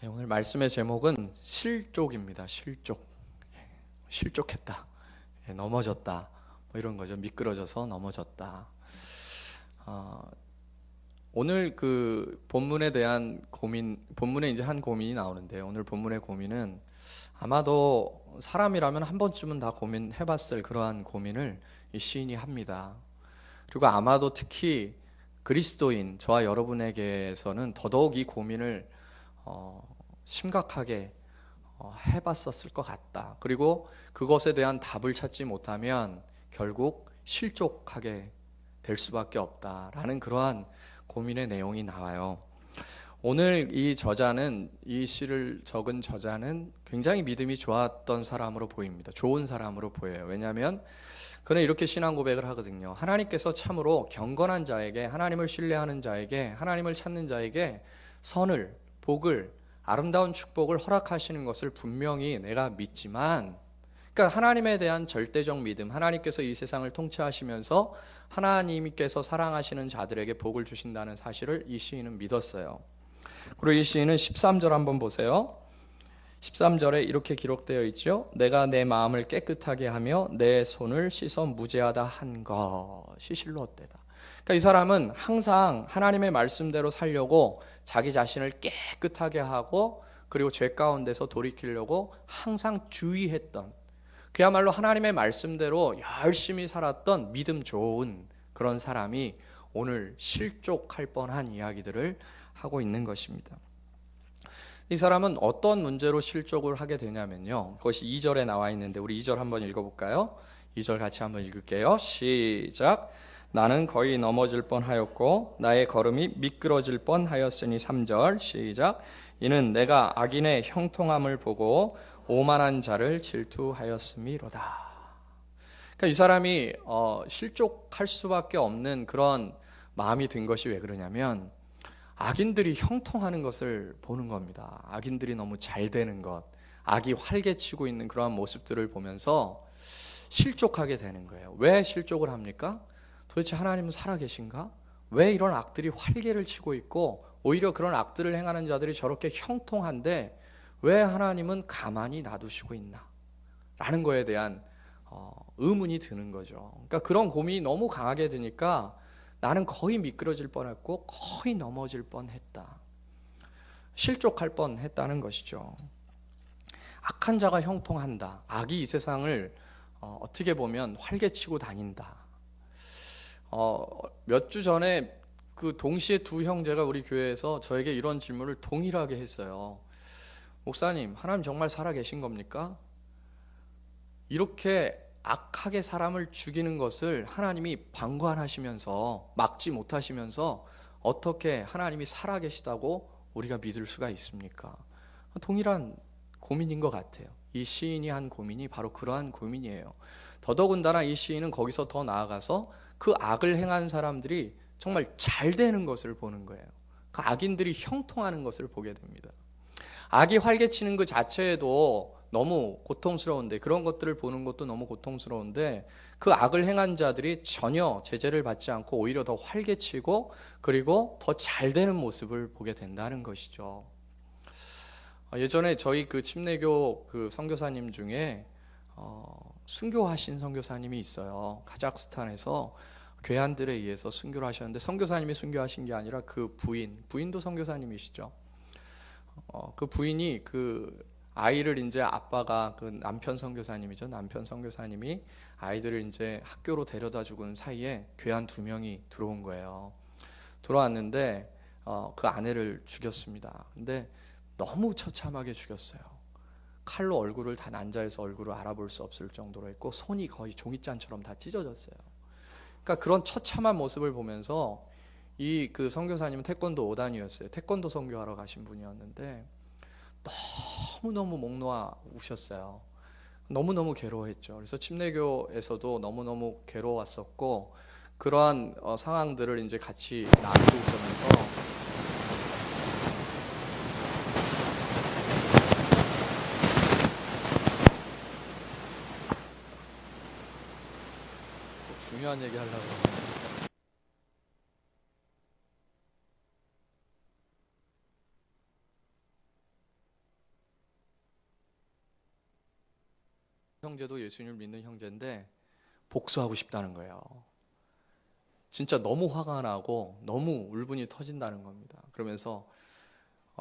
오늘 말씀의 제목은 실족입니다. 실족. 실족했다. 넘어졌다. 뭐 이런 거죠. 미끄러져서 넘어졌다. 오늘 그 본문에 대한 고민, 본문에 이제 한 고민이 나오는데요. 오늘 본문의 고민은 아마도 사람이라면 한 번쯤은 다 고민해봤을 그러한 고민을 이 시인이 합니다. 그리고 아마도 특히 그리스도인 저와 여러분에게서는 더더욱 이 고민을 심각하게 해봤었을 것 같다. 그리고 그것에 대한 답을 찾지 못하면 결국 실족하게 될 수밖에 없다라는 그러한 고민의 내용이 나와요. 오늘 이 저자는, 이 시를 적은 저자는 굉장히 믿음이 좋았던 사람으로 보입니다. 좋은 사람으로 보여요. 왜냐하면 그는 이렇게 신앙 고백을 하거든요. 하나님께서 참으로 경건한 자에게, 하나님을 신뢰하는 자에게, 하나님을 찾는 자에게 선을, 복을, 아름다운 축복을 허락하시는 것을 분명히 내가 믿지만, 그러니까 하나님에 대한 절대적 믿음, 하나님께서 이 세상을 통치하시면서 하나님께서 사랑하시는 자들에게 복을 주신다는 사실을 이 시인은 믿었어요. 그리고 이 시인은 13절 한번 보세요. 13절에 이렇게 기록되어 있죠. 내가 내 마음을 깨끗하게 하며 내 손을 씻어 무죄하다 한 것이 실로 헛되다. 그러니까 이 사람은 항상 하나님의 말씀대로 살려고 자기 자신을 깨끗하게 하고 그리고 죄 가운데서 돌이키려고 항상 주의했던, 그야말로 하나님의 말씀대로 열심히 살았던 믿음 좋은 그런 사람이 오늘 실족할 뻔한 이야기들을 하고 있는 것입니다. 이 사람은 어떤 문제로 실족을 하게 되냐면요, 그것이 2절에 나와 있는데 우리 2절 한번 읽어볼까요? 2절 같이 한번 읽을게요. 시작. 나는 거의 넘어질 뻔하였고 나의 걸음이 미끄러질 뻔하였으니. 3절 시작. 이는 내가 악인의 형통함을 보고 오만한 자를 질투하였음이로다. 그러니까 이 사람이 실족할 수밖에 없는 그런 마음이 든 것이 왜 그러냐면, 악인들이 형통하는 것을 보는 겁니다. 악인들이 너무 잘 되는 것, 악이 활개치고 있는 그러한 모습들을 보면서 실족하게 되는 거예요. 왜 실족을 합니까? 도대체 하나님은 살아계신가? 왜 이런 악들이 활개를 치고 있고 오히려 그런 악들을 행하는 자들이 저렇게 형통한데 왜 하나님은 가만히 놔두시고 있나? 라는 거에 대한 의문이 드는 거죠. 그러니까 그런 고민이 너무 강하게 드니까 나는 거의 미끄러질 뻔했고 거의 넘어질 뻔했다. 실족할 뻔했다는 것이죠. 악한 자가 형통한다. 악이 이 세상을 어떻게 보면 활개치고 다닌다. 몇 주 전에 그 동시에 두 형제가 우리 교회에서 저에게 이런 질문을 동일하게 했어요. 목사님, 하나님 정말 살아계신 겁니까? 이렇게 악하게 사람을 죽이는 것을 하나님이 방관하시면서 막지 못하시면서 어떻게 하나님이 살아계시다고 우리가 믿을 수가 있습니까? 동일한 고민인 것 같아요. 이 시인이 한 고민이 바로 그러한 고민이에요. 더더군다나 이 시인은 거기서 더 나아가서 그 악을 행한 사람들이 정말 잘 되는 것을 보는 거예요. 그 악인들이 형통하는 것을 보게 됩니다. 악이 활개치는 그 자체에도 너무 고통스러운데, 그런 것들을 보는 것도 너무 고통스러운데, 그 악을 행한 자들이 전혀 제재를 받지 않고 오히려 더 활개치고 그리고 더 잘 되는 모습을 보게 된다는 것이죠. 예전에 저희 그 침례교 그 선교사님 중에 순교하신 선교사님이 있어요. 카자흐스탄에서 괴한들에 의해서 순교를 하셨는데, 선교사님이 순교하신 게 아니라 그 부인도 선교사님이시죠. 그 부인이 그 아이를 이제 아빠가 그 남편 선교사님이죠. 남편 선교사님이 아이들을 이제 학교로 데려다 주는 사이에 괴한 두 명이 들어온 거예요. 들어왔는데 그 아내를 죽였습니다. 근데 너무 처참하게 죽였어요. 칼로 얼굴을 다 난자해서 얼굴을 알아볼 수 없을 정도로 했고 손이 거의 종이잔처럼 다 찢어졌어요. 그러니까 그런 처참한 모습을 보면서 이 그 선교사님은 태권도 5단이었어요. 태권도 선교하러 가신 분이었는데 너무너무 목 놓아 우셨어요. 너무너무 괴로워했죠. 그래서 침례교에서도 너무너무 괴로웠었고, 그러한 상황들을 이제 같이 나누고 그러면서 중요한 얘기 하려고 그러는데, 형제도 예수님을 믿는 형제인데 복수하고 싶다는 거예요. 진짜 너무 화가 나고 너무 울분이 터진다는 겁니다. 그러면서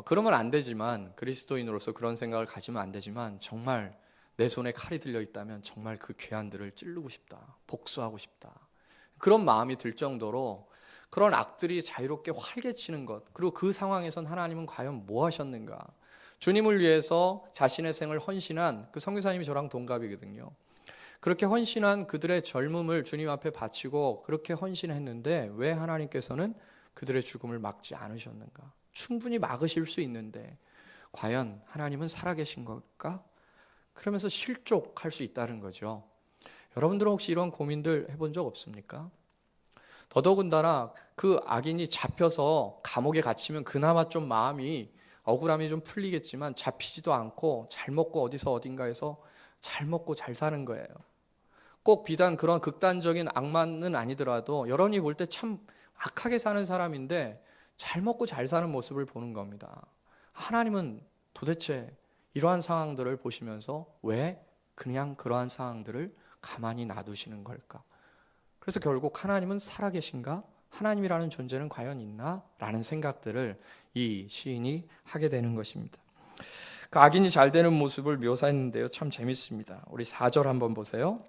그러면 안 되지만, 그리스도인으로서 그런 생각을 가지면 안 되지만, 정말 내 손에 칼이 들려 있다면 정말 그 괴한들을 찌르고 싶다, 복수하고 싶다, 그런 마음이 들 정도로 그런 악들이 자유롭게 활개치는 것, 그리고 그 상황에선 하나님은 과연 뭐 하셨는가. 주님을 위해서 자신의 생을 헌신한 그 선교사님이 저랑 동갑이거든요. 그렇게 헌신한 그들의 젊음을 주님 앞에 바치고 그렇게 헌신했는데 왜 하나님께서는 그들의 죽음을 막지 않으셨는가? 충분히 막으실 수 있는데 과연 하나님은 살아계신 걸까? 그러면서 실족할 수 있다는 거죠. 여러분들은 혹시 이런 고민들 해본 적 없습니까? 더더군다나 그 악인이 잡혀서 감옥에 갇히면 그나마 좀 마음이, 억울함이 좀 풀리겠지만 잡히지도 않고 잘 먹고 어디서 어딘가에서 잘 먹고 잘 사는 거예요. 꼭 비단 그런 극단적인 악만은 아니더라도 여러분이 볼 때 참 악하게 사는 사람인데 잘 먹고 잘 사는 모습을 보는 겁니다. 하나님은 도대체 이러한 상황들을 보시면서 왜 그냥 그러한 상황들을 가만히 놔두시는 걸까? 그래서 결국 하나님은 살아계신가? 하나님이라는 존재는 과연 있나? 라는 생각들을 이 시인이 하게 되는 것입니다. 그 악인이 잘 되는 모습을 묘사했는데요, 참 재밌습니다. 우리 4절 한번 보세요.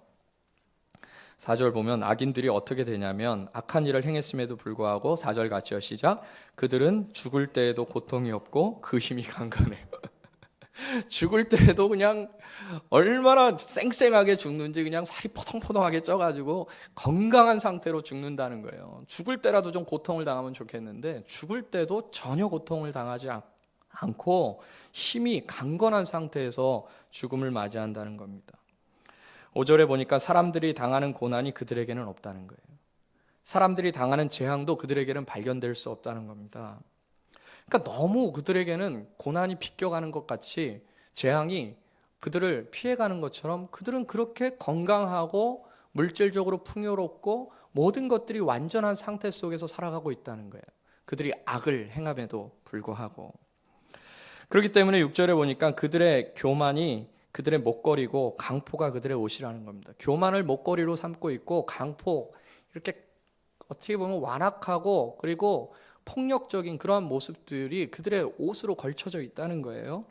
4절 보면 악인들이 어떻게 되냐면, 악한 일을 행했음에도 불구하고 4절 같이요, 시작. 그들은 죽을 때에도 고통이 없고 그 힘이 강건해요. 죽을 때에도 그냥 얼마나 쌩쌩하게 죽는지 그냥 살이 포동포동하게 쪄가지고 건강한 상태로 죽는다는 거예요. 죽을 때라도 좀 고통을 당하면 좋겠는데 죽을 때도 전혀 고통을 당하지 않고 힘이 강건한 상태에서 죽음을 맞이한다는 겁니다. 5절에 보니까 사람들이 당하는 고난이 그들에게는 없다는 거예요. 사람들이 당하는 재앙도 그들에게는 발견될 수 없다는 겁니다. 그러니까 너무 그들에게는 고난이 비껴가는 것 같이 재앙이 그들을 피해가는 것처럼 그들은 그렇게 건강하고 물질적으로 풍요롭고 모든 것들이 완전한 상태 속에서 살아가고 있다는 거예요. 그들이 악을 행함에도 불구하고. 그렇기 때문에 6절에 보니까 그들의 교만이 그들의 목걸이고 강포가 그들의 옷이라는 겁니다. 교만을 목걸이로 삼고 있고 강포, 이렇게 어떻게 보면 완악하고 그리고 폭력적인 그러한 모습들이 그들의 옷으로 걸쳐져 있다는 거예요.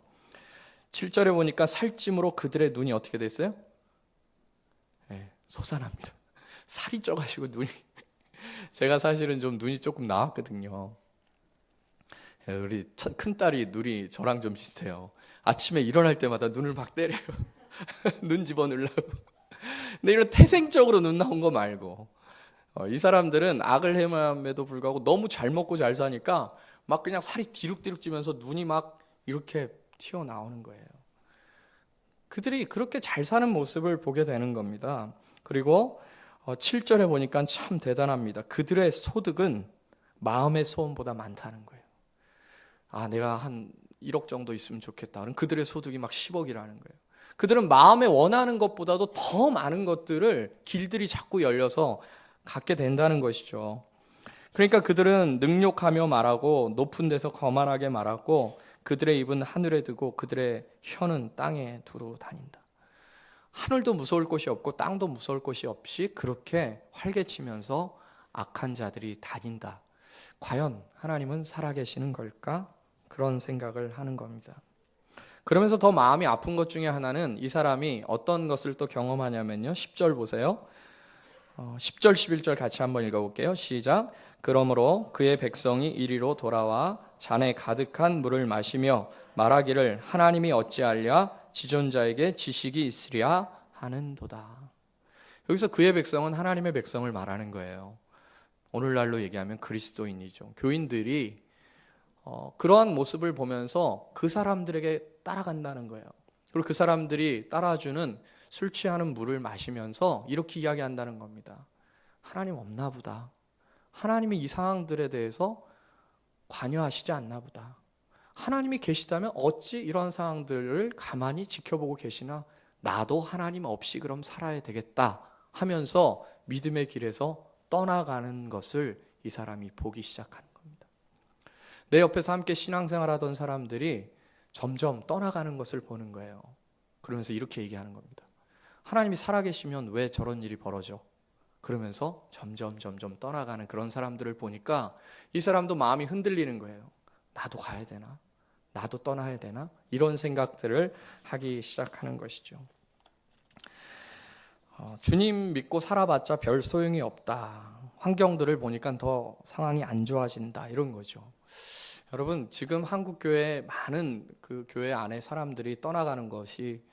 7절에 보니까 살찜으로 그들의 눈이 어떻게 됐어요? 네, 솟아납니다. 살이 쪄가지고 눈이 제가 사실은 좀 눈이 조금 나왔거든요. 우리 큰딸이 눈이 저랑 좀 비슷해요. 아침에 일어날 때마다 눈을 막 때려요. 눈 집어넣으려고. 근데 이런 태생적으로 눈 나온 거 말고 이 사람들은 악을 행함에도 불구하고 너무 잘 먹고 잘 사니까 막 그냥 살이 디룩디룩 찌면서 눈이 막 이렇게 튀어나오는 거예요. 그들이 그렇게 잘 사는 모습을 보게 되는 겁니다. 그리고 7절에 보니까 참 대단합니다. 그들의 소득은 마음의 소원보다 많다는 거예요. 아, 내가 한 1억 정도 있으면 좋겠다. 그럼 그들의 소득이 막 10억이라는 거예요. 그들은 마음에 원하는 것보다도 더 많은 것들을 길들이 자꾸 열려서 갖게 된다는 것이죠. 그러니까 그들은 능욕하며 말하고 높은 데서 거만하게 말하고 그들의 입은 하늘에 두고 그들의 혀는 땅에 두루 다닌다. 하늘도 무서울 곳이 없고 땅도 무서울 곳이 없이 그렇게 활개치면서 악한 자들이 다닌다. 과연 하나님은 살아계시는 걸까? 그런 생각을 하는 겁니다. 그러면서 더 마음이 아픈 것 중에 하나는 이 사람이 어떤 것을 또 경험하냐면요. 10절 보세요. 10절 11절 같이 한번 읽어볼게요. 시작. 그러므로 그의 백성이 이리로 돌아와 잔에 가득한 물을 마시며 말하기를 하나님이 어찌하랴 지존자에게 지식이 있으랴 하는도다. 여기서 그의 백성은 하나님의 백성을 말하는 거예요. 오늘날로 얘기하면 그리스도인이죠. 교인들이 그러한 모습을 보면서 그 사람들에게 따라간다는 거예요. 그리고 그 사람들이 따라주는 술 취하는 물을 마시면서 이렇게 이야기한다는 겁니다. 하나님 없나 보다. 하나님이 이 상황들에 대해서 관여하시지 않나 보다. 하나님이 계시다면 어찌 이런 상황들을 가만히 지켜보고 계시나? 나도 하나님 없이 그럼 살아야 되겠다 하면서 믿음의 길에서 떠나가는 것을 이 사람이 보기 시작하는 겁니다. 내 옆에서 함께 신앙생활하던 사람들이 점점 떠나가는 것을 보는 거예요. 그러면서 이렇게 얘기하는 겁니다. 하나님이 살아계시면 왜 저런 일이 벌어져? 그러면서 점점 떠나가는 그런 사람들을 보니까 이 사람도 마음이 흔들리는 거예요. 나도 가야 되나? 나도 떠나야 되나? 이런 생각들을 하기 시작하는 것이죠. 주님 믿고 살아봤자 별 소용이 없다. 환경들을 보니까 더 상황이 안 좋아진다. 이런 거죠. 여러분, 지금 한국 교회에 많은 그 교회 안에 사람들이 떠나가는 것이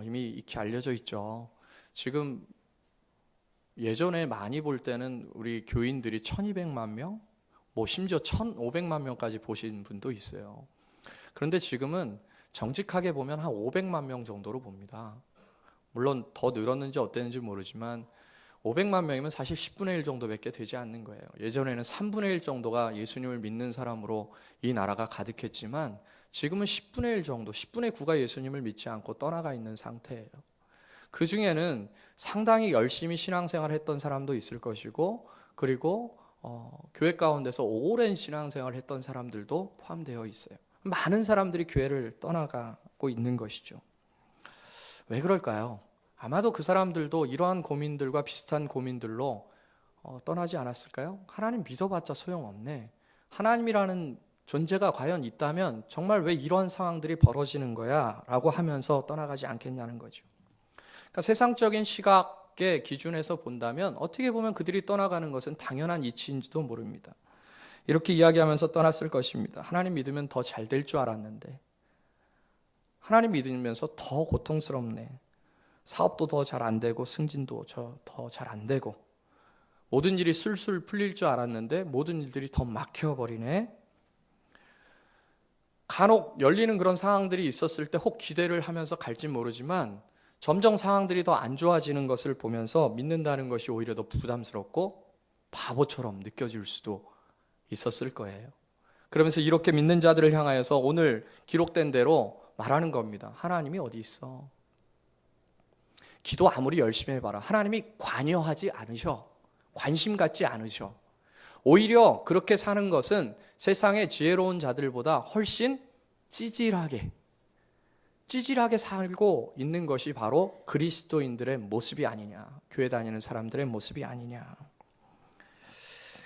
이미 익히 알려져 있죠. 지금 예전에 많이 볼 때는 우리 교인들이 1200만 명, 뭐 심지어 1500만 명까지 보신 분도 있어요. 그런데 지금은 정직하게 보면 한 500만 명 정도로 봅니다. 물론 더 늘었는지 어땠는지 모르지만 500만 명이면 사실 10분의 1 정도밖에 되지 않는 거예요. 예전에는 3분의 1 정도가 예수님을 믿는 사람으로 이 나라가 가득했지만 지금은 10분의 1 정도, 10분의 9가 예수님을 믿지 않고 떠나가 있는 상태예요. 그 중에는 상당히 열심히 신앙생활 했던 사람도 있을 것이고, 그리고 교회 가운데서 오랜 신앙생활을 했던 사람들도 포함되어 있어요. 많은 사람들이 교회를 떠나가고 있는 것이죠. 왜 그럴까요? 아마도 그 사람들도 이러한 고민들과 비슷한 고민들로 떠나지 않았을까요? 하나님 믿어봤자 소용없네. 하나님이라는 존재가 과연 있다면 정말 왜 이런 상황들이 벌어지는 거야? 라고 하면서 떠나가지 않겠냐는 거죠. 그러니까 세상적인 시각의 기준에서 본다면 어떻게 보면 그들이 떠나가는 것은 당연한 이치인지도 모릅니다. 이렇게 이야기하면서 떠났을 것입니다. 하나님 믿으면 더 잘 될 줄 알았는데, 하나님 믿으면서 더 고통스럽네. 사업도 더 잘 안 되고 승진도 더 잘 안 되고 모든 일이 술술 풀릴 줄 알았는데 모든 일들이 더 막혀버리네. 간혹 열리는 그런 상황들이 있었을 때 혹 기대를 하면서 갈지 모르지만 점점 상황들이 더 안 좋아지는 것을 보면서 믿는다는 것이 오히려 더 부담스럽고 바보처럼 느껴질 수도 있었을 거예요. 그러면서 이렇게 믿는 자들을 향하여서 오늘 기록된 대로 말하는 겁니다. 하나님이 어디 있어? 기도 아무리 열심히 해봐라. 하나님이 관여하지 않으셔. 관심 갖지 않으셔. 오히려 그렇게 사는 것은 세상의 지혜로운 자들보다 훨씬 찌질하게 살고 있는 것이 바로 그리스도인들의 모습이 아니냐. 교회 다니는 사람들의 모습이 아니냐.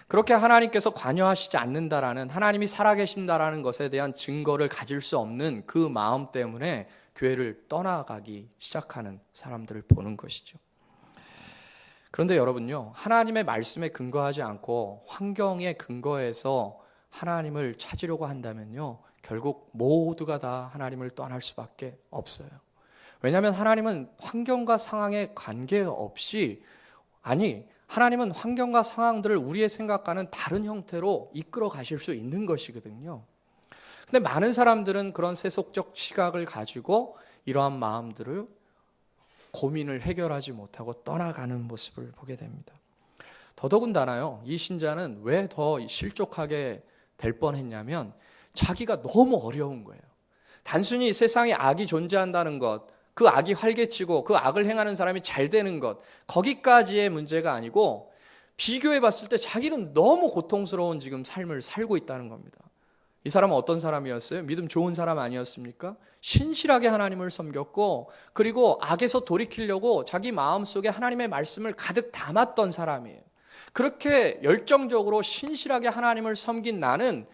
그렇게 하나님께서 관여하시지 않는다라는, 하나님이 살아계신다라는 것에 대한 증거를 가질 수 없는 그 마음 때문에 교회를 떠나가기 시작하는 사람들을 보는 것이죠. 그런데 여러분요, 하나님의 말씀에 근거하지 않고 환경에 근거해서 하나님을 찾으려고 한다면요, 결국 모두가 다 하나님을 떠날 수밖에 없어요. 왜냐하면 하나님은 환경과 상황에 관계없이, 하나님은 환경과 상황들을 우리의 생각과는 다른 형태로 이끌어 가실 수 있는 것이거든요. 근데 많은 사람들은 그런 세속적 시각을 가지고 이러한 마음들을 고민을 해결하지 못하고 떠나가는 모습을 보게 됩니다. 더더군다나요, 이 신자는 왜 더 실족하게 될 뻔했냐면 자기가 너무 어려운 거예요. 단순히 세상에 악이 존재한다는 것, 그 악이 활개치고 그 악을 행하는 사람이 잘 되는 것, 거기까지의 문제가 아니고 비교해 봤을 때 자기는 너무 고통스러운 지금 삶을 살고 있다는 겁니다. 이 사람은 어떤 사람이었어요? 믿음 좋은 사람 아니었습니까? 신실하게 하나님을 섬겼고, 그리고 악에서 돌이키려고 자기 마음속에 하나님의 말씀을 가득 담았던 사람이에요. 그렇게 열정적으로 신실하게 하나님을 섬긴 나는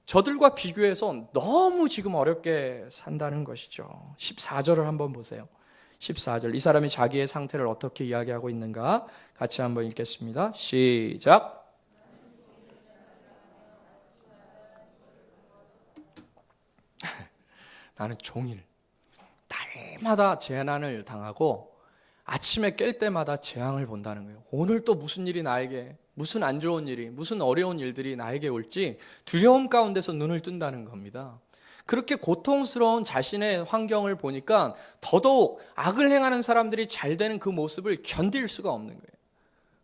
저들과 비교해서 너무 지금 어렵게 산다는 것이죠. 14절을 한번 보세요. 14절, 이 사람이 자기의 상태를 어떻게 이야기하고 있는가 같이 한번 읽겠습니다. 시작. 나는 종일 날마다 재난을 당하고 아침에 깰 때마다 재앙을 본다는 거예요. 오늘 또 무슨 일이 나에게, 무슨 안 좋은 일이, 무슨 어려운 일들이 나에게 올지 두려움 가운데서 눈을 뜬다는 겁니다. 그렇게 고통스러운 자신의 환경을 보니까 더더욱 악을 행하는 사람들이 잘 되는 그 모습을 견딜 수가 없는 거예요.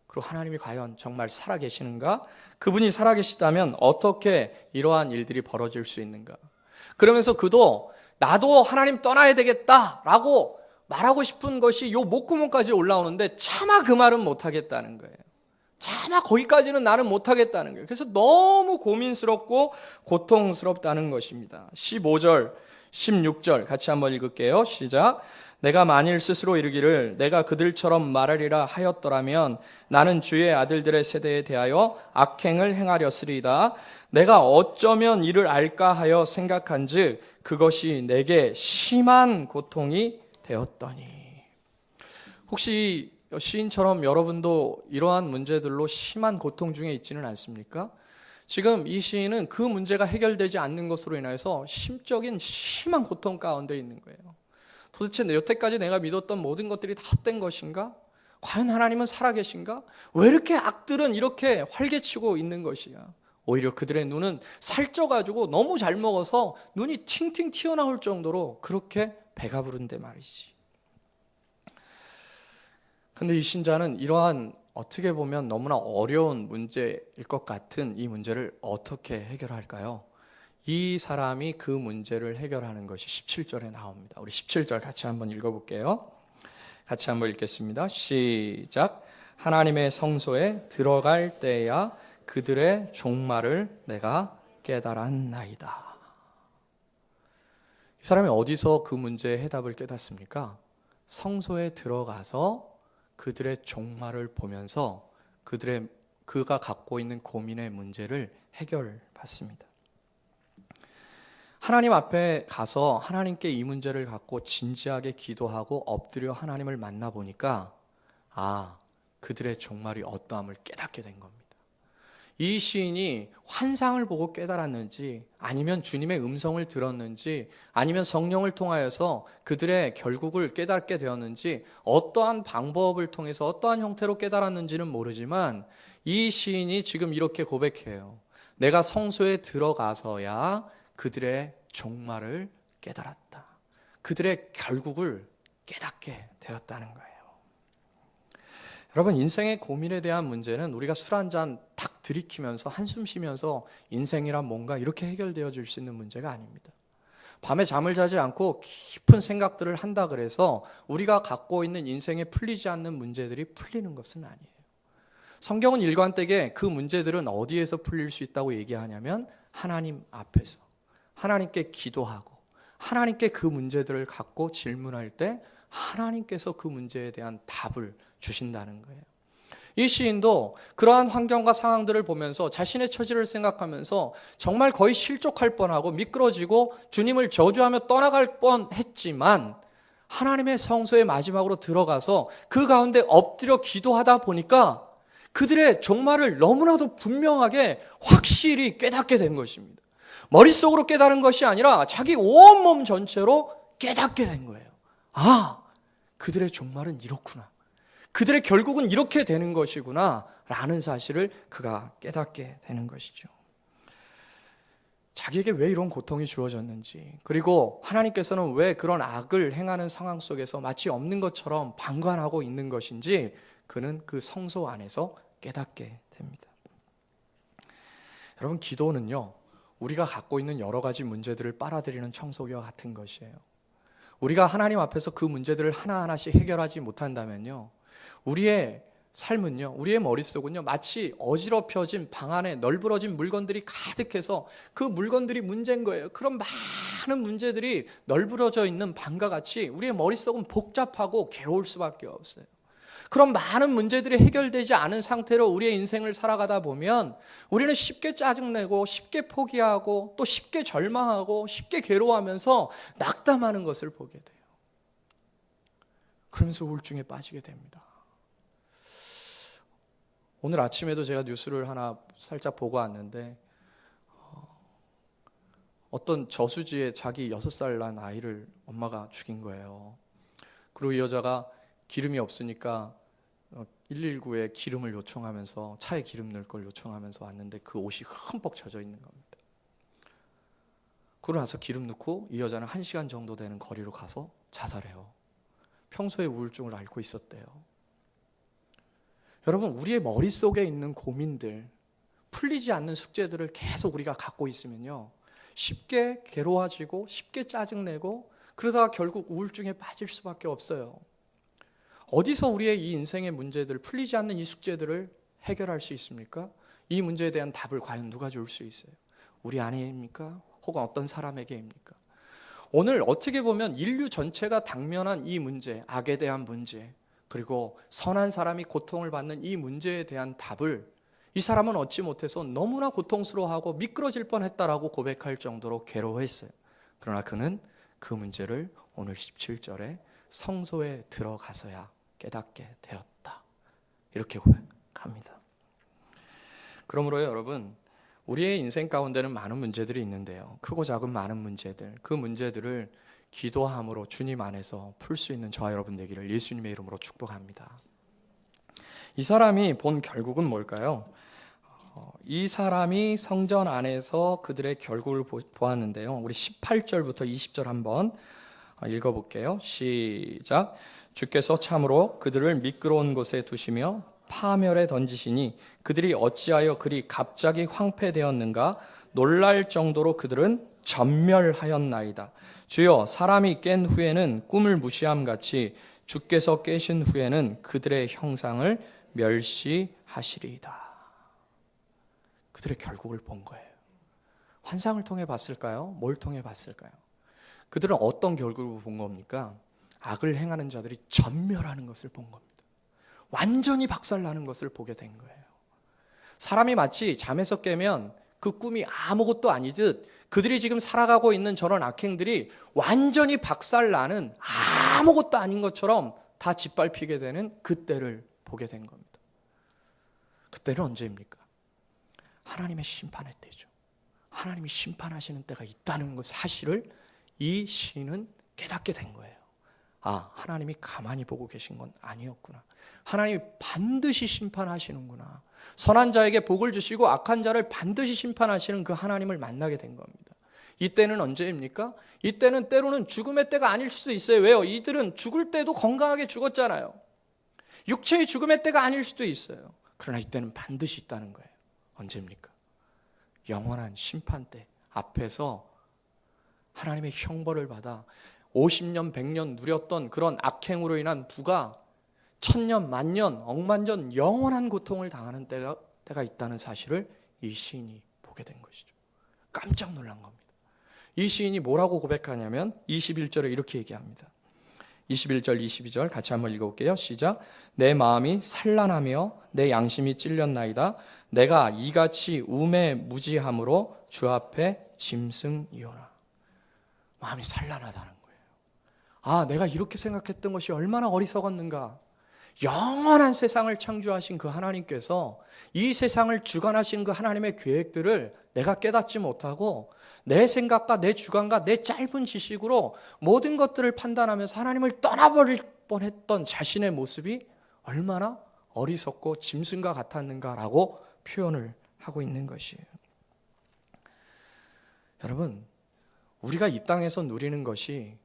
그리고 하나님이 과연 정말 살아계시는가? 그분이 살아계시다면 어떻게 이러한 일들이 벌어질 수 있는가? 그러면서 그도 나도 하나님 떠나야 되겠다라고 말하고 싶은 것이 요 목구멍까지 올라오는데 차마 그 말은 못하겠다는 거예요. 차마 거기까지는 나는 못하겠다는 거예요. 그래서 너무 고민스럽고 고통스럽다는 것입니다. 15절, 16절 같이 한번 읽을게요. 시작. 내가 만일 스스로 이르기를 내가 그들처럼 말하리라 하였더라면 나는 주의 아들들의 세대에 대하여 악행을 행하렸으리이다. 내가 어쩌면 이를 알까 하여 생각한즉 그것이 내게 심한 고통이 되었더니. 혹시 시인처럼 여러분도 이러한 문제들로 심한 고통 중에 있지는 않습니까? 지금 이 시인은 그 문제가 해결되지 않는 것으로 인해서 심적인 심한 고통 가운데 있는 거예요. 도대체 여태까지 내가 믿었던 모든 것들이 다 헛된 것인가? 과연 하나님은 살아계신가? 왜 이렇게 악들은 이렇게 활개치고 있는 것이야? 오히려 그들의 눈은 살쪄가지고 너무 잘 먹어서 눈이 팅팅 튀어나올 정도로 그렇게 배가 부른데 말이지. 근데 이 신자는 이러한 어떻게 보면 너무나 어려운 문제일 것 같은 이 문제를 어떻게 해결할까요? 이 사람이 그 문제를 해결하는 것이 17절에 나옵니다. 우리 17절 같이 한번 읽어볼게요. 같이 한번 읽겠습니다. 시작. 하나님의 성소에 들어갈 때야 그들의 종말을 내가 깨달았나이다. 이 사람이 어디서 그 문제의 해답을 깨닫습니까? 성소에 들어가서 그들의 종말을 보면서 그가 갖고 있는 고민의 문제를 해결받습니다. 하나님 앞에 가서 하나님께 이 문제를 갖고 진지하게 기도하고 엎드려 하나님을 만나보니까 그들의 종말이 어떠함을 깨닫게 된 겁니다. 이 시인이 환상을 보고 깨달았는지 아니면 주님의 음성을 들었는지 아니면 성령을 통하여서 그들의 결국을 깨닫게 되었는지 어떠한 방법을 통해서 어떠한 형태로 깨달았는지는 모르지만 이 시인이 지금 이렇게 고백해요. 내가 성소에 들어가서야 그들의 종말을 깨달았다. 그들의 결국을 깨닫게 되었다는 거예요. 여러분, 인생의 고민에 대한 문제는 우리가 술 한잔 탁 들이키면서 한숨 쉬면서 인생이란 뭔가 이렇게 해결되어질 수 있는 문제가 아닙니다. 밤에 잠을 자지 않고 깊은 생각들을 한다 그래서 우리가 갖고 있는 인생에 풀리지 않는 문제들이 풀리는 것은 아니에요. 성경은 일관되게 그 문제들은 어디에서 풀릴 수 있다고 얘기하냐면 하나님 앞에서 하나님께 기도하고 하나님께 그 문제들을 갖고 질문할 때 하나님께서 그 문제에 대한 답을 주신다는 거예요. 이 시인도 그러한 환경과 상황들을 보면서 자신의 처지를 생각하면서 정말 거의 실족할 뻔하고 미끄러지고 주님을 저주하며 떠나갈 뻔했지만 하나님의 성소에 마지막으로 들어가서 그 가운데 엎드려 기도하다 보니까 그들의 종말을 너무나도 분명하게 확실히 깨닫게 된 것입니다. 머릿속으로 깨달은 것이 아니라 자기 온몸 전체로 깨닫게 된 거예요. 그들의 종말은 이렇구나. 그들의 결국은 이렇게 되는 것이구나 라는 사실을 그가 깨닫게 되는 것이죠. 자기에게 왜 이런 고통이 주어졌는지, 그리고 하나님께서는 왜 그런 악을 행하는 상황 속에서 마치 없는 것처럼 방관하고 있는 것인지 그는 그 성소 안에서 깨닫게 됩니다. 여러분, 기도는요, 우리가 갖고 있는 여러 가지 문제들을 빨아들이는 청소기와 같은 것이에요. 우리가 하나님 앞에서 그 문제들을 하나하나씩 해결하지 못한다면요, 우리의 삶은요, 우리의 머릿속은요, 마치 어지럽혀진 방 안에 널브러진 물건들이 가득해서 그 물건들이 문제인 거예요. 그런 많은 문제들이 널브러져 있는 방과 같이 우리의 머릿속은 복잡하고 괴로울 수밖에 없어요. 그런 많은 문제들이 해결되지 않은 상태로 우리의 인생을 살아가다 보면 우리는 쉽게 짜증내고 쉽게 포기하고 또 쉽게 절망하고 쉽게 괴로워하면서 낙담하는 것을 보게 돼요. 그러면서 우울증에 빠지게 됩니다. 오늘 아침에도 제가 뉴스를 하나 살짝 보고 왔는데 어떤 저수지에 자기 6살 난 아이를 엄마가 죽인 거예요. 그리고 이 여자가 기름이 없으니까 119에 기름을 요청하면서 차에 기름 넣을 걸 요청하면서 왔는데 그 옷이 흠뻑 젖어 있는 겁니다. 그러고 나서 기름 넣고 이 여자는 1시간 정도 되는 거리로 가서 자살해요. 평소에 우울증을 앓고 있었대요. 여러분, 우리의 머릿속에 있는 고민들, 풀리지 않는 숙제들을 계속 우리가 갖고 있으면요, 쉽게 괴로워지고 쉽게 짜증내고 그러다가 결국 우울증에 빠질 수밖에 없어요. 어디서 우리의 이 인생의 문제들, 풀리지 않는 이 숙제들을 해결할 수 있습니까? 이 문제에 대한 답을 과연 누가 줄 수 있어요? 우리 안에입니까? 혹은 어떤 사람에게입니까? 오늘 어떻게 보면 인류 전체가 당면한 이 문제, 악에 대한 문제, 그리고 선한 사람이 고통을 받는 이 문제에 대한 답을 이 사람은 얻지 못해서 너무나 고통스러워하고 미끄러질 뻔했다라고 고백할 정도로 괴로워했어요. 그러나 그는 그 문제를 오늘 17절에 성소에 들어가서야 깨닫게 되었다. 이렇게 고백합니다. 그러므로 여러분, 우리의 인생 가운데는 많은 문제들이 있는데요. 크고 작은 많은 문제들, 그 문제들을 기도함으로 주님 안에서 풀 수 있는 저와 여러분 되기를 예수님의 이름으로 축복합니다. 이 사람이 본 결국은 뭘까요? 이 사람이 성전 안에서 그들의 결국을 보았는데요. 우리 18절부터 20절 한번 읽어볼게요. 시작. 주께서 참으로 그들을 미끄러운 곳에 두시며 파멸에 던지시니 그들이 어찌하여 그리 갑자기 황폐되었는가? 놀랄 정도로 그들은 전멸하였나이다. 주여, 사람이 깬 후에는 꿈을 무시함같이 주께서 깨신 후에는 그들의 형상을 멸시하시리이다. 그들의 결국을 본 거예요. 환상을 통해 봤을까요? 뭘 통해 봤을까요? 그들은 어떤 결국을 본 겁니까? 악을 행하는 자들이 전멸하는 것을 본 겁니다. 완전히 박살나는 것을 보게 된 거예요. 사람이 마치 잠에서 깨면 그 꿈이 아무것도 아니듯 그들이 지금 살아가고 있는 저런 악행들이 완전히 박살나는 아무것도 아닌 것처럼 다 짓밟히게 되는 그때를 보게 된 겁니다. 그때는 언제입니까? 하나님의 심판의 때죠. 하나님이 심판하시는 때가 있다는 것 사실을 이 시인은 깨닫게 된 거예요. 아, 하나님이 가만히 보고 계신 건 아니었구나. 하나님이 반드시 심판하시는구나. 선한 자에게 복을 주시고 악한 자를 반드시 심판하시는 그 하나님을 만나게 된 겁니다. 이때는 언제입니까? 이때는 때로는 죽음의 때가 아닐 수도 있어요. 왜요? 이들은 죽을 때도 건강하게 죽었잖아요. 육체의 죽음의 때가 아닐 수도 있어요. 그러나 이때는 반드시 있다는 거예요. 언제입니까? 영원한 심판 때 앞에서 하나님의 형벌을 받아 50년, 100년 누렸던 그런 악행으로 인한 부가 1000년, 만년, 억만년 영원한 고통을 당하는 때가 있다는 사실을 이 시인이 보게 된 것이죠. 깜짝 놀란 겁니다. 이 시인이 뭐라고 고백하냐면 21절에 이렇게 얘기합니다. 21절, 22절 같이 한번 읽어볼게요. 시작. 내 마음이 산란하며 내 양심이 찔렸나이다. 내가 이같이 우매무지함으로 주 앞에 짐승이오나. 마음이 산란하다는 거예요. 아, 내가 이렇게 생각했던 것이 얼마나 어리석었는가. 영원한 세상을 창조하신 그 하나님께서 이 세상을 주관하신 그 하나님의 계획들을 내가 깨닫지 못하고 내 생각과 내 주관과 내 짧은 지식으로 모든 것들을 판단하면서 하나님을 떠나버릴 뻔했던 자신의 모습이 얼마나 어리석고 짐승과 같았는가라고 표현을 하고 있는 것이에요. 여러분, 우리가 이 땅에서 누리는 것이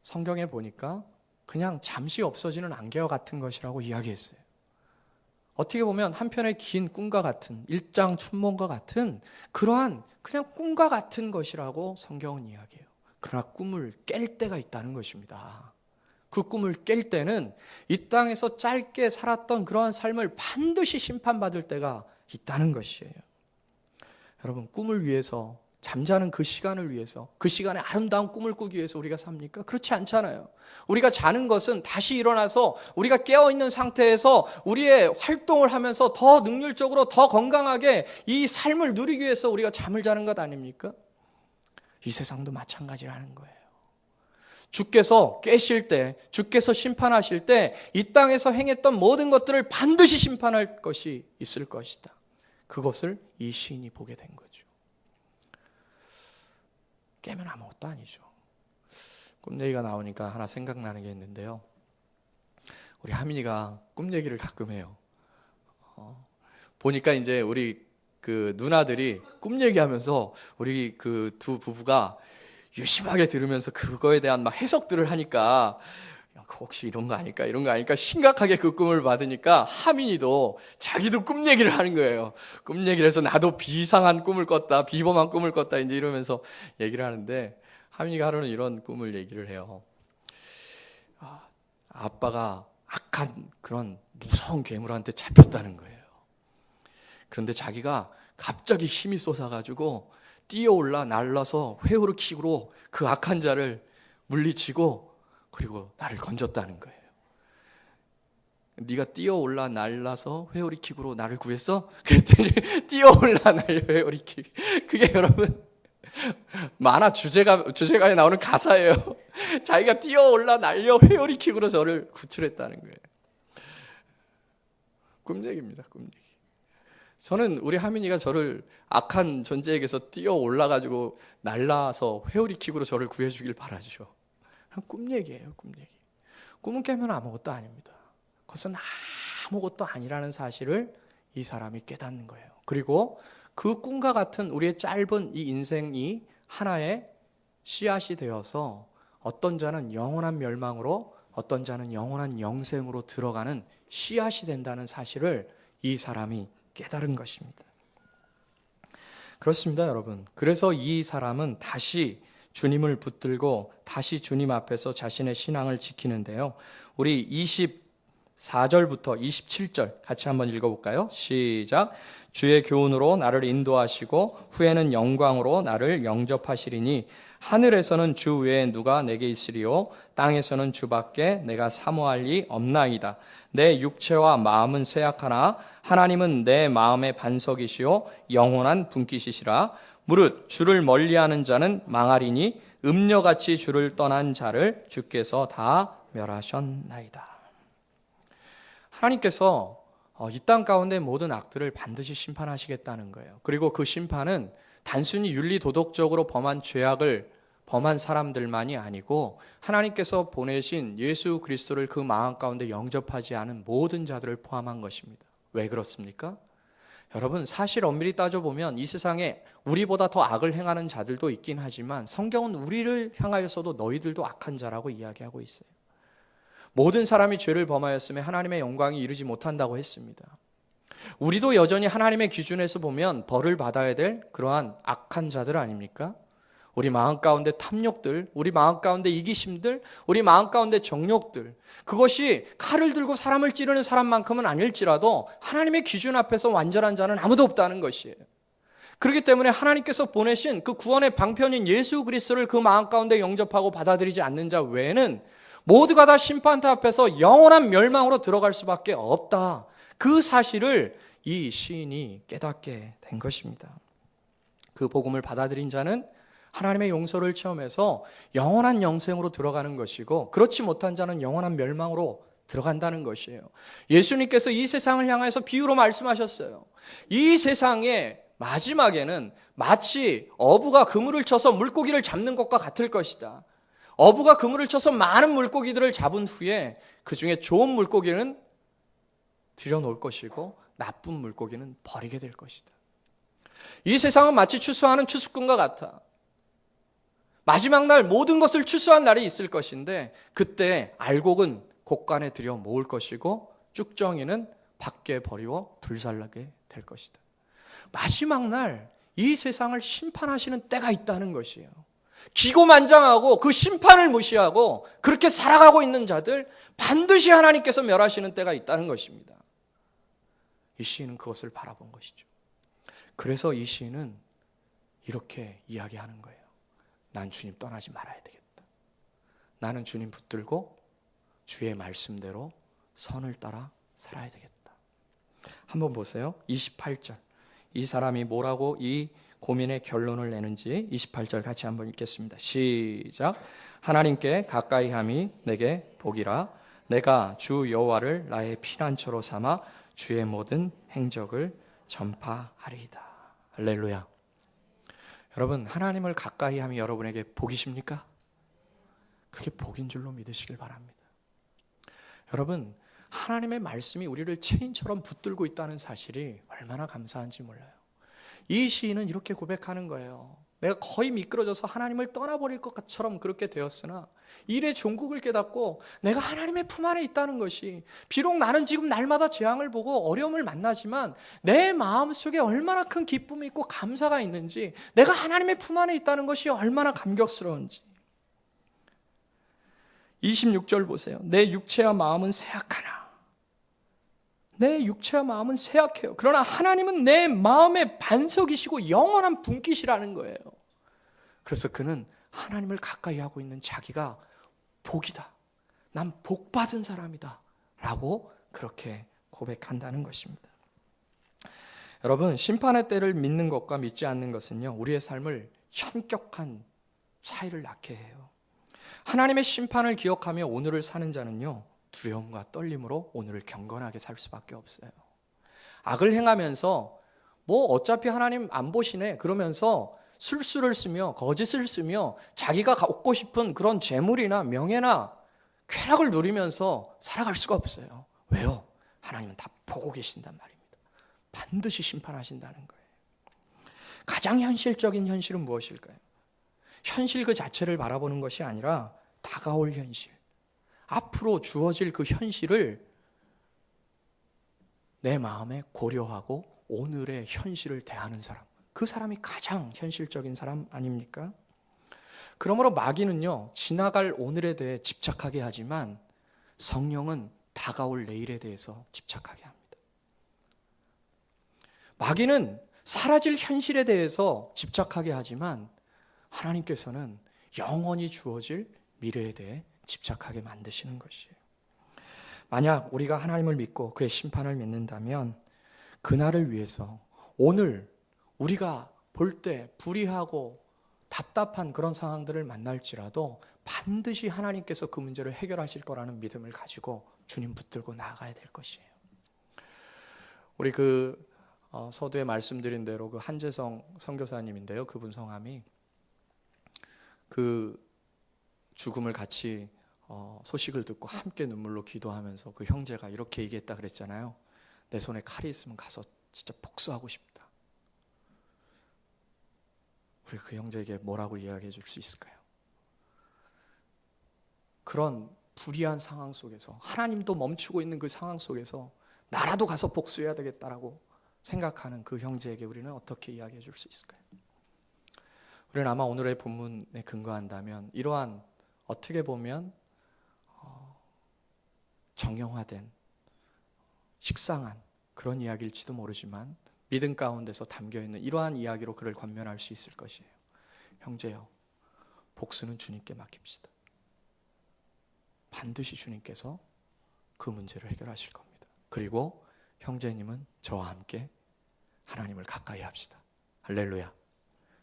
성경에 보니까 그냥 잠시 없어지는 안개와 같은 것이라고 이야기했어요. 어떻게 보면 한편의 긴 꿈과 같은, 일장춘몽과 같은 그러한 그냥 꿈과 같은 것이라고 성경은 이야기해요. 그러나 꿈을 깰 때가 있다는 것입니다. 그 꿈을 깰 때는 이 땅에서 짧게 살았던 그러한 삶을 반드시 심판받을 때가 있다는 것이에요. 여러분, 꿈을 위해서, 잠자는 그 시간을 위해서, 그 시간에 아름다운 꿈을 꾸기 위해서 우리가 삽니까? 그렇지 않잖아요. 우리가 자는 것은 다시 일어나서 우리가 깨어있는 상태에서 우리의 활동을 하면서 더 능률적으로 더 건강하게 이 삶을 누리기 위해서 우리가 잠을 자는 것 아닙니까? 이 세상도 마찬가지라는 거예요. 주께서 깨실 때, 주께서 심판하실 때 이 땅에서 행했던 모든 것들을 반드시 심판할 것이 있을 것이다. 그것을 이 시인이 보게 된 거죠. 깨면 아무것도 아니죠. 꿈 얘기가 나오니까 하나 생각나는 게 있는데요. 우리 하민이가 꿈 얘기를 가끔 해요. 보니까 이제 우리 그 누나들이 꿈 얘기하면서 우리 그 두 부부가 유심하게 들으면서 그거에 대한 막 해석들을 하니까 혹시 이런 거 아닐까 이런 거 아닐까 심각하게 그 꿈을 받으니까 하민이도 자기도 꿈 얘기를 하는 거예요. 꿈 얘기를 해서 나도 비상한 꿈을 꿨다, 비범한 꿈을 꿨다 이제 이러면서 얘기를 하는데 하민이가 하루는 이런 꿈을 얘기를 해요. 아빠가 악한 그런 무서운 괴물한테 잡혔다는 거예요. 그런데 자기가 갑자기 힘이 솟아가지고 뛰어올라 날라서 회오르킥으로 그 악한 자를 물리치고 그리고 나를 건졌다는 거예요. 네가 뛰어올라 날라서 회오리킥으로 나를 구했어? 그랬더니 뛰어올라 날려 회오리킥. 그게 여러분 만화 주제가에 나오는 가사예요. 자기가 뛰어올라 날려 회오리킥으로 저를 구출했다는 거예요. 꿈얘기입니다. 꿈얘기. 저는 우리 하민이가 저를 악한 존재에게서 뛰어올라가지고 날라서 회오리킥으로 저를 구해주길 바라죠. 꿈얘기예요. 꿈얘기. 꿈은 깨면 아무것도 아닙니다. 그것은 아무것도 아니라는 사실을 이 사람이 깨닫는 거예요. 그리고 그 꿈과 같은 우리의 짧은 이 인생이 하나의 씨앗이 되어서 어떤 자는 영원한 멸망으로 어떤 자는 영원한 영생으로 들어가는 씨앗이 된다는 사실을 이 사람이 깨달은 것입니다. 그렇습니다, 여러분. 그래서 이 사람은 다시 주님을 붙들고 다시 주님 앞에서 자신의 신앙을 지키는데요. 우리 24절부터 27절 같이 한번 읽어볼까요? 시작. 주의 교훈으로 나를 인도하시고 후에는 영광으로 나를 영접하시리니 하늘에서는 주 외에 누가 내게 있으리요 땅에서는 주밖에 내가 사모할 리 없나이다. 내 육체와 마음은 쇠약하나 하나님은 내 마음의 반석이시요 영원한 분깃이시라. 무릇 주를 멀리하는 자는 망하리니 음녀같이 주를 떠난 자를 주께서 다 멸하셨나이다. 하나님께서 이 땅 가운데 모든 악들을 반드시 심판하시겠다는 거예요. 그리고 그 심판은 단순히 윤리도덕적으로 범한 죄악을 범한 사람들만이 아니고 하나님께서 보내신 예수 그리스도를 그 마음 가운데 영접하지 않은 모든 자들을 포함한 것입니다. 왜 그렇습니까? 여러분, 사실 엄밀히 따져보면 이 세상에 우리보다 더 악을 행하는 자들도 있긴 하지만 성경은 우리를 향하여서도 너희들도 악한 자라고 이야기하고 있어요. 모든 사람이 죄를 범하였으면 하나님의 영광이 이르지 못한다고 했습니다. 우리도 여전히 하나님의 기준에서 보면 벌을 받아야 될 그러한 악한 자들 아닙니까? 우리 마음 가운데 탐욕들, 우리 마음 가운데 이기심들, 우리 마음 가운데 정욕들, 그것이 칼을 들고 사람을 찌르는 사람만큼은 아닐지라도 하나님의 기준 앞에서 완전한 자는 아무도 없다는 것이에요. 그렇기 때문에 하나님께서 보내신 그 구원의 방편인 예수 그리스도를 그 마음 가운데 영접하고 받아들이지 않는 자 외에는 모두가 다 심판대 앞에서 영원한 멸망으로 들어갈 수밖에 없다. 그 사실을 이 시인이 깨닫게 된 것입니다. 그 복음을 받아들인 자는 하나님의 용서를 체험해서 영원한 영생으로 들어가는 것이고, 그렇지 못한 자는 영원한 멸망으로 들어간다는 것이에요. 예수님께서 이 세상을 향해서 비유로 말씀하셨어요. 이 세상의 마지막에는 마치 어부가 그물을 쳐서 물고기를 잡는 것과 같을 것이다. 어부가 그물을 쳐서 많은 물고기들을 잡은 후에 그 중에 좋은 물고기는 들여놓을 것이고 나쁜 물고기는 버리게 될 것이다. 이 세상은 마치 추수하는 추수꾼과 같아. 마지막 날 모든 것을 추수한 날이 있을 것인데 그때 알곡은 곡간에 들여 모을 것이고 쭉정이는 밖에 버리고 불살나게 될 것이다. 마지막 날 이 세상을 심판하시는 때가 있다는 것이에요. 기고만장하고 그 심판을 무시하고 그렇게 살아가고 있는 자들 반드시 하나님께서 멸하시는 때가 있다는 것입니다. 이 시인은 그것을 바라본 것이죠. 그래서 이 시인은 이렇게 이야기하는 거예요. 난 주님 떠나지 말아야 되겠다. 나는 주님 붙들고 주의 말씀대로 선을 따라 살아야 되겠다. 한번 보세요. 28절. 이 사람이 뭐라고 이 고민의 결론을 내는지 28절 같이 한번 읽겠습니다. 시작. 하나님께 가까이 함이 내게 복이라. 내가 주 여호와를 나의 피난처로 삼아 주의 모든 행적을 전파하리이다. 할렐루야. 여러분, 하나님을 가까이 함이 여러분에게 복이십니까? 그게 복인 줄로 믿으시길 바랍니다. 여러분, 하나님의 말씀이 우리를 체인처럼 붙들고 있다는 사실이 얼마나 감사한지 몰라요. 이 시인은 이렇게 고백하는 거예요. 내가 거의 미끄러져서 하나님을 떠나버릴 것처럼 그렇게 되었으나 일의 종국을 깨닫고 내가 하나님의 품 안에 있다는 것이, 비록 나는 지금 날마다 재앙을 보고 어려움을 만나지만 내 마음속에 얼마나 큰 기쁨이 있고 감사가 있는지, 내가 하나님의 품 안에 있다는 것이 얼마나 감격스러운지. 26절 보세요. 내 육체와 마음은 쇠약하나. 내 육체와 마음은 쇠약해요. 그러나 하나님은 내 마음의 반석이시고 영원한 분깃이라는 거예요. 그래서 그는 하나님을 가까이 하고 있는 자기가 복이다. 난 복받은 사람이다. 라고 그렇게 고백한다는 것입니다. 여러분, 심판의 때를 믿는 것과 믿지 않는 것은요, 우리의 삶을 현격한 차이를 낳게 해요. 하나님의 심판을 기억하며 오늘을 사는 자는요, 두려움과 떨림으로 오늘을 경건하게 살 수밖에 없어요. 악을 행하면서 어차피 하나님 안 보시네 그러면서 술수를 쓰며 거짓을 쓰며 자기가 갖고 싶은 그런 재물이나 명예나 쾌락을 누리면서 살아갈 수가 없어요. 왜요? 하나님은 다 보고 계신단 말입니다. 반드시 심판하신다는 거예요. 가장 현실적인 현실은 무엇일까요? 현실 그 자체를 바라보는 것이 아니라 다가올 현실, 앞으로 주어질 그 현실을 내 마음에 고려하고 오늘의 현실을 대하는 사람, 그 사람이 가장 현실적인 사람 아닙니까? 그러므로 마귀는요, 지나갈 오늘에 대해 집착하게 하지만 성령은 다가올 내일에 대해서 집착하게 합니다. 마귀는 사라질 현실에 대해서 집착하게 하지만 하나님께서는 영원히 주어질 미래에 대해 집착하게 만드시는 것이에요. 만약 우리가 하나님을 믿고 그의 심판을 믿는다면 그날을 위해서 오늘 우리가 볼 때 불의하고 답답한 그런 상황들을 만날지라도 반드시 하나님께서 그 문제를 해결하실 거라는 믿음을 가지고 주님 붙들고 나아가야 될 것이에요. 우리 서두에 말씀드린 대로 그 한재성 선교사님인데요, 그분 성함이 그 죽음을 같이 소식을 듣고 함께 눈물로 기도하면서 그 형제가 이렇게 얘기했다 그랬잖아요. 내 손에 칼이 있으면 가서 진짜 복수하고 싶다. 우리 그 형제에게 뭐라고 이야기해 줄 수 있을까요? 그런 불의한 상황 속에서, 하나님도 멈추고 있는 그 상황 속에서 나라도 가서 복수해야 되겠다라고 생각하는 그 형제에게 우리는 어떻게 이야기해 줄 수 있을까요? 우리는 아마 오늘의 본문에 근거한다면 이러한 어떻게 보면 정형화된 식상한 그런 이야기일지도 모르지만 믿음 가운데서 담겨있는 이러한 이야기로 그를 권면할 수 있을 것이에요. 형제여, 복수는 주님께 맡깁시다. 반드시 주님께서 그 문제를 해결하실 겁니다. 그리고 형제님은 저와 함께 하나님을 가까이 합시다. 할렐루야.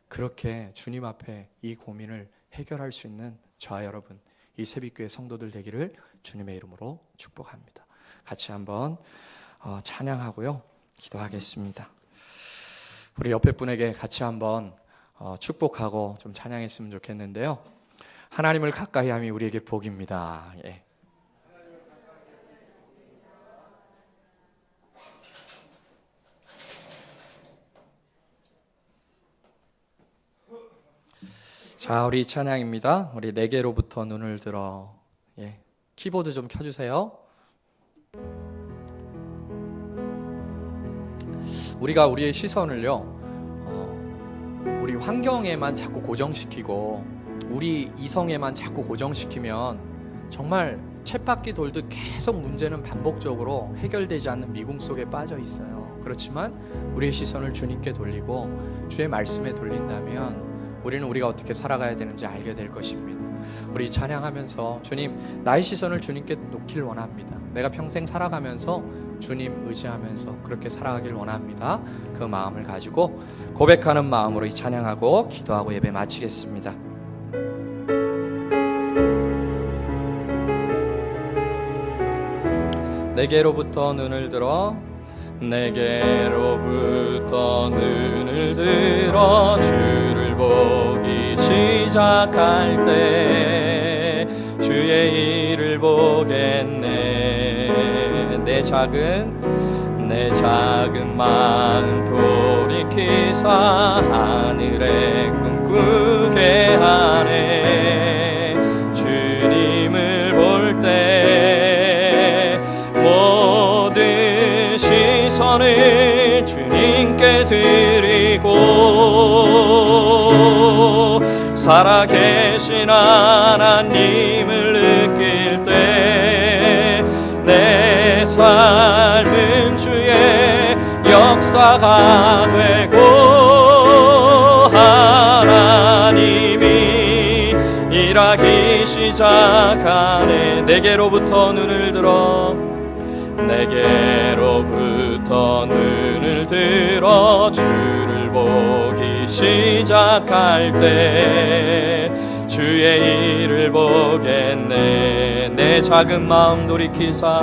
그렇게 주님 앞에 이 고민을 해결할 수 있는 저와 여러분, 이 새벽교회 성도들 되기를 주님의 이름으로 축복합니다. 같이 한번 찬양하고요, 기도하겠습니다. 우리 옆에 분에게 같이 한번 축복하고 좀 찬양했으면 좋겠는데요. 하나님을 가까이 함이 우리에게 복입니다. 예. 자, 우리 찬양입니다. 우리 내게로부터 눈을 들어. 예. 키보드 좀 켜주세요. 우리가 우리의 시선을요, 우리 환경에만 자꾸 고정시키고 우리 이성에만 자꾸 고정시키면 정말 쳇바퀴 돌듯 계속 문제는 반복적으로 해결되지 않는 미궁 속에 빠져 있어요. 그렇지만 우리의 시선을 주님께 돌리고 주의 말씀에 돌린다면 우리는 우리가 어떻게 살아가야 되는지 알게 될 것입니다. 우리 찬양하면서 주님, 나의 시선을 주님께 놓길 원합니다. 내가 평생 살아가면서 주님 의지하면서 그렇게 살아가길 원합니다. 그 마음을 가지고 고백하는 마음으로 이 찬양하고 기도하고 예배 마치겠습니다. 내게로부터 눈을 들어, 내게로부터 눈을 들어 주를 보기 시작할 때 주의 일을 보겠네. 내 작은 마음 돌이키사 하늘에 꿈꾸게 하네. 주님을 볼 때 모든 시선을 주님께 드리고 살아계신 하나님을 느낄 때 내 삶은 주의 역사가 되고 하나님이 시작하네. 내게로부터 눈을 들어 주를 보기 시작할 때 주의 일을 보겠네. 내 작은 마음 돌이키사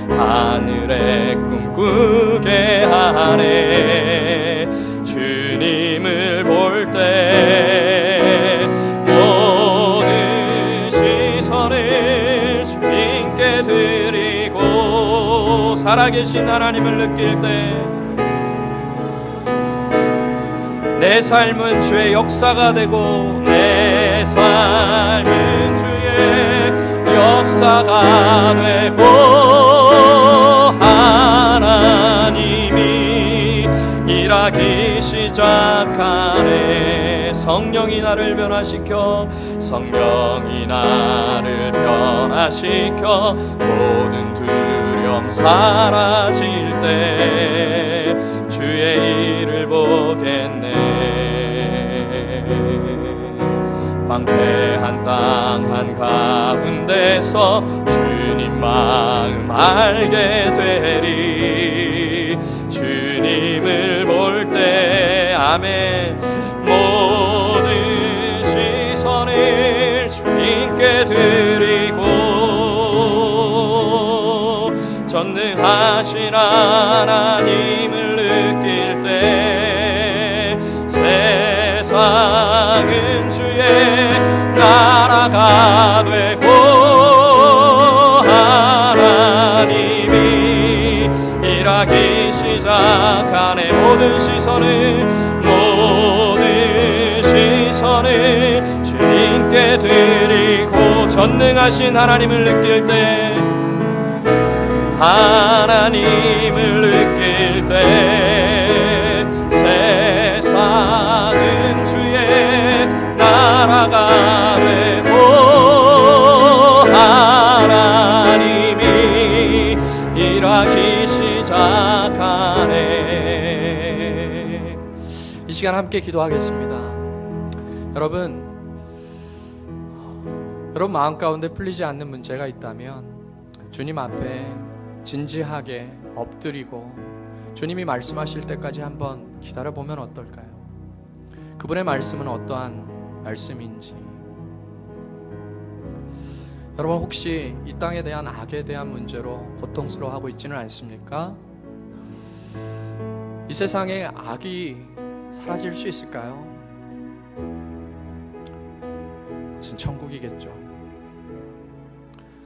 하늘의 꿈 꾸게 하네. 주님을 볼 때 모든 시선을 주님께 드리고 살아계신 하나님을 느낄 때 내 삶은 주의 역사가 되고 내 삶은 주의 역사가 되고 하나님이 일하기 시작하네. 성령이 나를 변화시켜 모든 두려움 사라질 때 주의 일을 보겠네. 황폐한 땅 한가운데서 주님 마음 알게 되리. 주님을 볼 때 아멘. 모든 시선을 주님께 드리고 전능하신 하나님을 느낄 때 세상은 주의 나라가 되고 하나님이 일하기 시작하네. 모든 시선을 주님께 드리고 전능하신 하나님을 느낄 때 세상은 주의 나라가 되고 하나님이 일하기 시작하네. 이 시간 함께 기도하겠습니다. 여러분 마음 가운데 풀리지 않는 문제가 있다면 주님 앞에 진지하게 엎드리고 주님이 말씀하실 때까지 한번 기다려보면 어떨까요? 그분의 말씀은 어떠한 말씀인지. 여러분 혹시 이 땅에 대한 악에 대한 문제로 고통스러워하고 있지는 않습니까? 이 세상에 악이 사라질 수 있을까요? 그것은 천국이겠죠.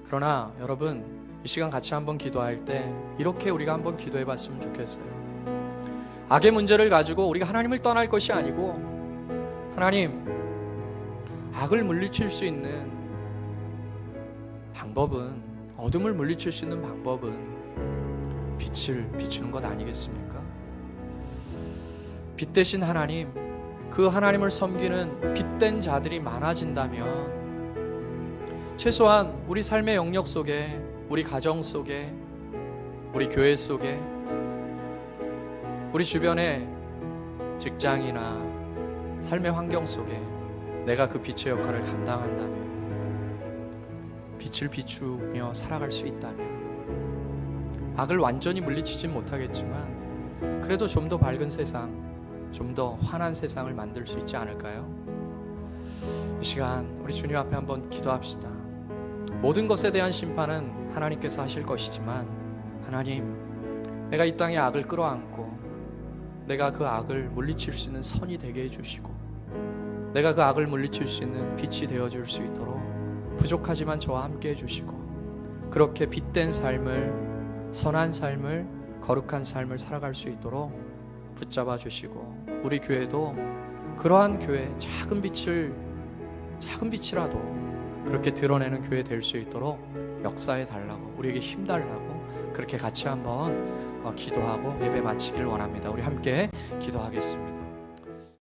그러나 여러분 이 시간 같이 한번 기도할 때 이렇게 우리가 한번 기도해 봤으면 좋겠어요. 악의 문제를 가지고 우리가 하나님을 떠날 것이 아니고 하나님, 악을 물리칠 수 있는 방법은, 어둠을 물리칠 수 있는 방법은 빛을 비추는 것 아니겠습니까? 빛 대신 하나님, 그 하나님을 섬기는 빛된 자들이 많아진다면 최소한 우리 삶의 영역 속에, 우리 가정 속에, 우리 교회 속에, 우리 주변의 직장이나 삶의 환경 속에 내가 그 빛의 역할을 감당한다면, 빛을 비추며 살아갈 수 있다면, 악을 완전히 물리치진 못하겠지만 그래도 좀 더 밝은 세상, 좀 더 환한 세상을 만들 수 있지 않을까요? 이 시간 우리 주님 앞에 한번 기도합시다. 모든 것에 대한 심판은 하나님께서 하실 것이지만 하나님, 내가 이 땅에 악을 끌어안고 내가 그 악을 물리칠 수 있는 선이 되게 해주시고 내가 그 악을 물리칠 수 있는 빛이 되어줄 수 있도록 부족하지만 저와 함께 해주시고 그렇게 빛된 삶을, 선한 삶을, 거룩한 삶을 살아갈 수 있도록 붙잡아 주시고 우리 교회도 그러한 교회, 작은 빛이라도 그렇게 드러내는 교회 될 수 있도록 역사해 달라고, 우리에게 힘 달라고 그렇게 같이 한번 기도하고 예배 마치길 원합니다. 우리 함께 기도하겠습니다.